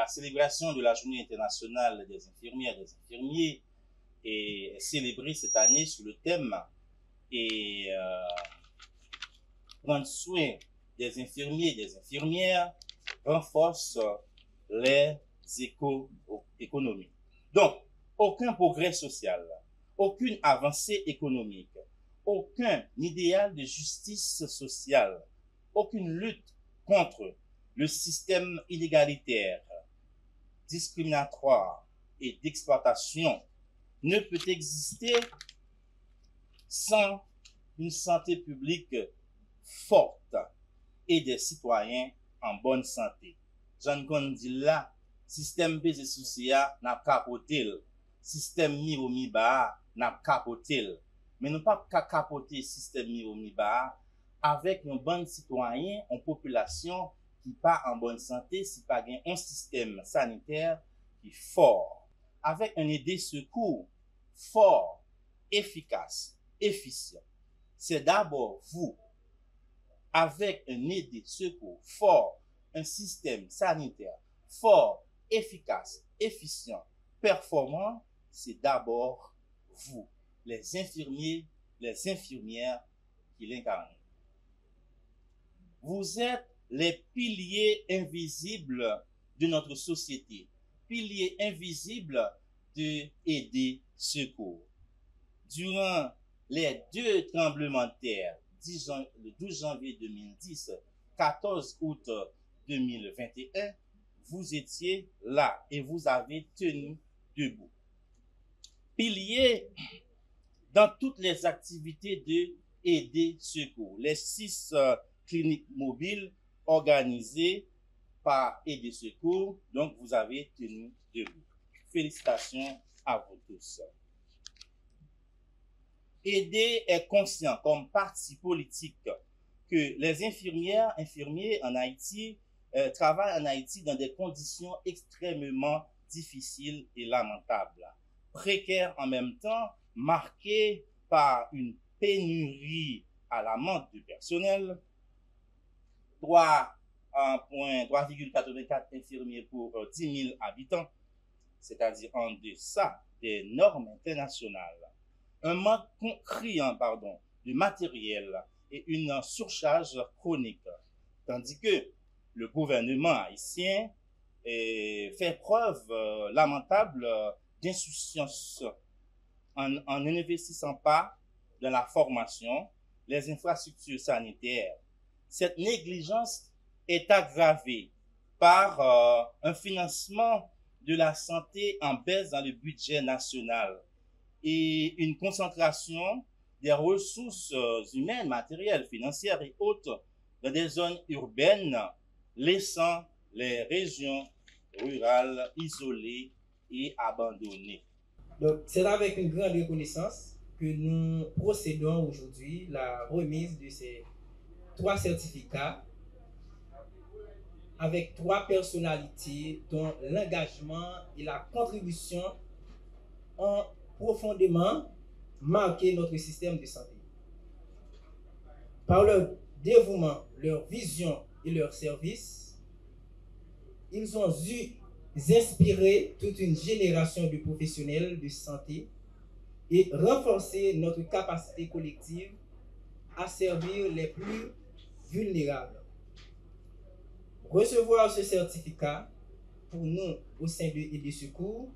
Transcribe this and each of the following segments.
la célébration de la Journée internationale des infirmières et des infirmiers est célébrée cette année sous le thème et prendre soin des infirmiers et des infirmières renforce les économies. Donc, aucun progrès social, aucune avancée économique, aucun idéal de justice sociale, aucune lutte contre le système inégalitaire, discriminatoire et d'exploitation ne peut exister sans une santé publique forte et des citoyens en bonne santé. Jean dit là, système BZ Soucia n'a capoté, système Miromiba n'a capoté. Mais nous pas capoter système Miromiba avec un bon citoyen, une population qui pas en bonne santé, si pas un système sanitaire qui est fort, avec un aide secours fort, efficace, efficient. C'est d'abord vous, avec un aide secours fort, un système sanitaire fort, efficace, efficient, performant, c'est d'abord vous, les infirmiers, les infirmières qui l'incarnent. Vous êtes les piliers invisibles de notre société, piliers invisibles de aider secours. Durant les 2 tremblements de terre, le 12 janvier 2010, 14 août 2021, vous étiez là et vous avez tenu debout. Piliers dans toutes les activités de aider secours, les 6 cliniques mobiles organisées par Aider Secours, donc vous avez tenu debout. Félicitations à vous tous. Aider est conscient comme parti politique que les infirmières, infirmiers en Haïti travaillent en Haïti dans des conditions extrêmement difficiles et lamentables, précaires en même temps, marquées par une pénurie à la manque de personnel, 3,84 infirmiers pour 10 000 habitants, c'est-à-dire en deçà des normes internationales. Un manque criant de matériel et une surcharge chronique, tandis que le gouvernement haïtien fait preuve lamentable d'insouciance en n'investissant pas dans la formation, les infrastructures sanitaires. Cette négligence est aggravée par un financement de la santé en baisse dans le budget national et une concentration des ressources humaines, matérielles, financières et autres dans des zones urbaines, laissant les régions rurales isolées et abandonnées. Donc, c'est avec une grande reconnaissance que nous procédons aujourd'hui la remise de ces 3 certificats avec 3 personnalités dont l'engagement et la contribution ont profondément marqué notre système de santé. Par leur dévouement, leur vision et leur service, ils ont dû inspirer toute une génération de professionnels de santé et renforcer notre capacité collective à servir les plus vulnérables. Recevoir ce certificat pour nous au sein de Aider Secours,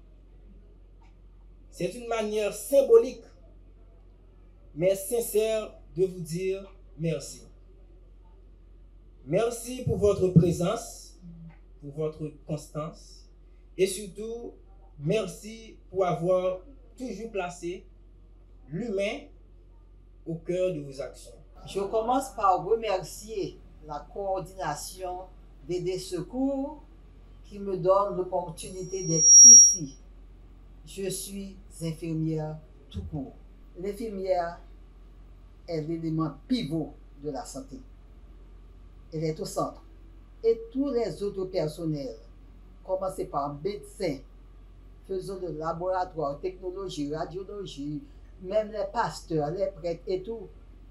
c'est une manière symbolique mais sincère de vous dire merci. Merci pour votre présence, pour votre constance et surtout merci pour avoir toujours placé l'humain au cœur de vos actions. Je commence par remercier la coordination d'Aider Secours qui me donne l'opportunité d'être ici. Je suis infirmière tout court. L'infirmière est l'élément pivot de la santé. Elle est au centre. Et tous les autres personnels, commencez par médecins, faisant le laboratoire, technologie, radiologie, même les pasteurs, les prêtres et tout,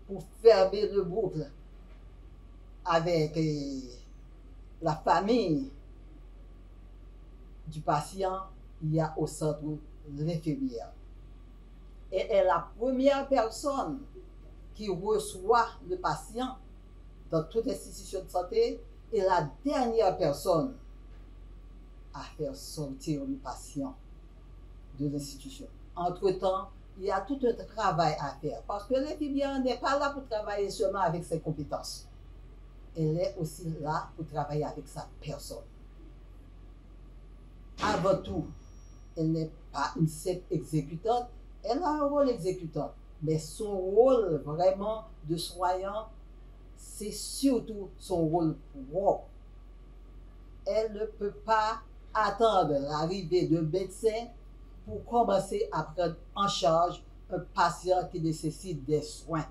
pour fermer le boucle avec la famille du patient, il y a au centre l'infirmière. Elle est la première personne qui reçoit le patient dans toute institution de santé et la dernière personne à faire sortir le patient de l'institution. Entre-temps, il y a tout un travail à faire parce que l'infirmière n'est pas là pour travailler seulement avec ses compétences. Elle est aussi là pour travailler avec sa personne. Avant tout, elle n'est pas une simple exécutante, elle a un rôle exécutant, mais son rôle vraiment de soignant, c'est surtout son rôle propre. Elle ne peut pas attendre l'arrivée d'un médecin pour commencer à prendre en charge un patient qui nécessite des soins.